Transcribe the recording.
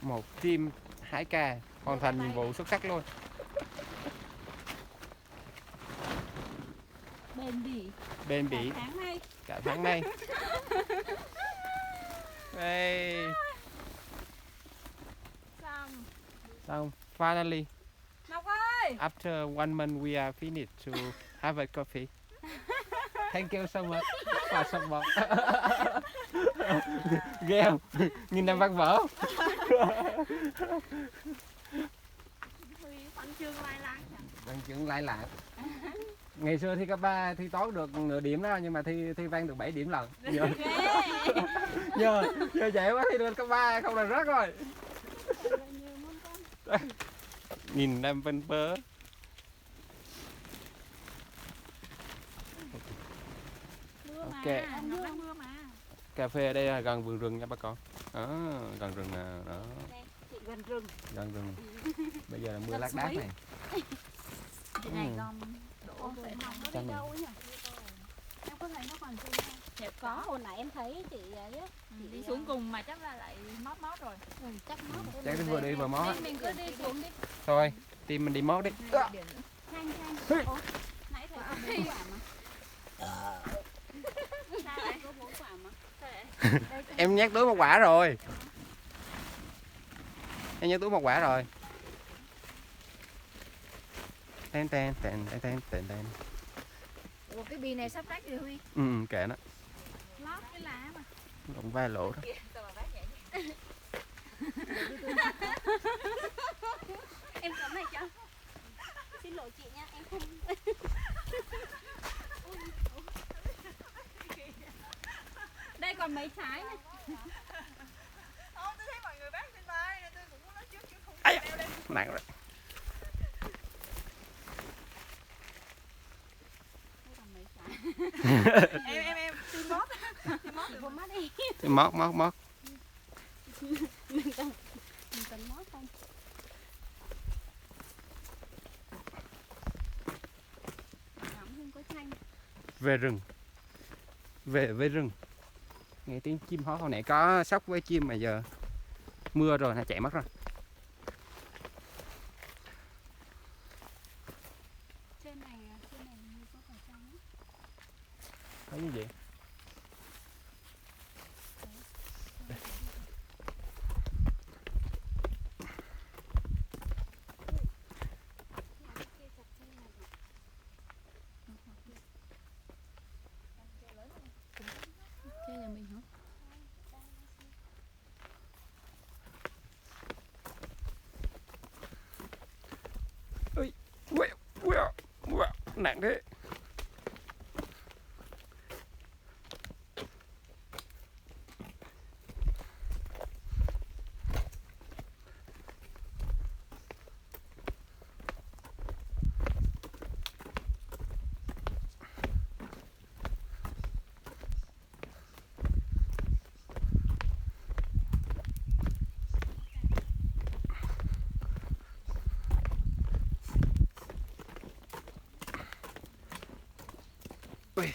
Một team hái ca hoàn thành nhiệm vụ xuất sắc luôn. Bền bỉ cả tháng nay. Đây. Xong. Finally. Ngọc ơi. After 1 month we are finished to have a coffee. Thank you so much for support. Ghê không? Nhìn năm văn vở. Văn chương lai lạc. Ngày xưa thi cấp 3 thi toán được nửa điểm đó, nhưng mà thi văn được 7 điểm lần. Giờ chạy quá thi được cấp 3 không là rớt rồi. Nhìn năm phân pớ. Ok. Cà phê ở đây là gần vườn rừng nha bà con. Đó, gần rừng nè, đó. Gần rừng. Bây giờ là mưa lác đác này. Cái này con đổ về nó đi đâu nhỉ? Em có thấy nó còn chưa không? Dạ có, hồi nãy em thấy chị ấy á, chị đi xuống cùng mà chắc là lại mót rồi. Chắc mót. Chắc đến vừa đi vừa mót. Mình cứ đi xuống đi. Thôi, tìm mình đi mót đi. Nãy thấy có 4 quả mà. Có 4 quả mà. Em nhét túi một quả rồi. Em nhét túi một quả rồi. Tên. Ủa cái bì này sắp rách rồi Huy. Kệ nó. Lót cái lá mà. Cũng vài lỗ đó. Em cấm này cho. Xin lỗi chị nha, em không. Đây còn mấy trái này. Không, tôi thấy mọi người bán trên bay nên tôi cũng muốn nói trước chứ không Ai leo lên. nặng rồi. Em xin mót. Xin mót được Không mắt đi. Mót. Mình cần mót không? Ngắm không có chanh. Về rừng. Về với rừng. Nghe tiếng chim hót, hồi nãy có sóc với chim mà giờ mưa rồi nó chạy mất rồi. Trên này như có quả chanh á. Thấy như vậy. Chơi nhà mình hả? Nặng thế. Ui.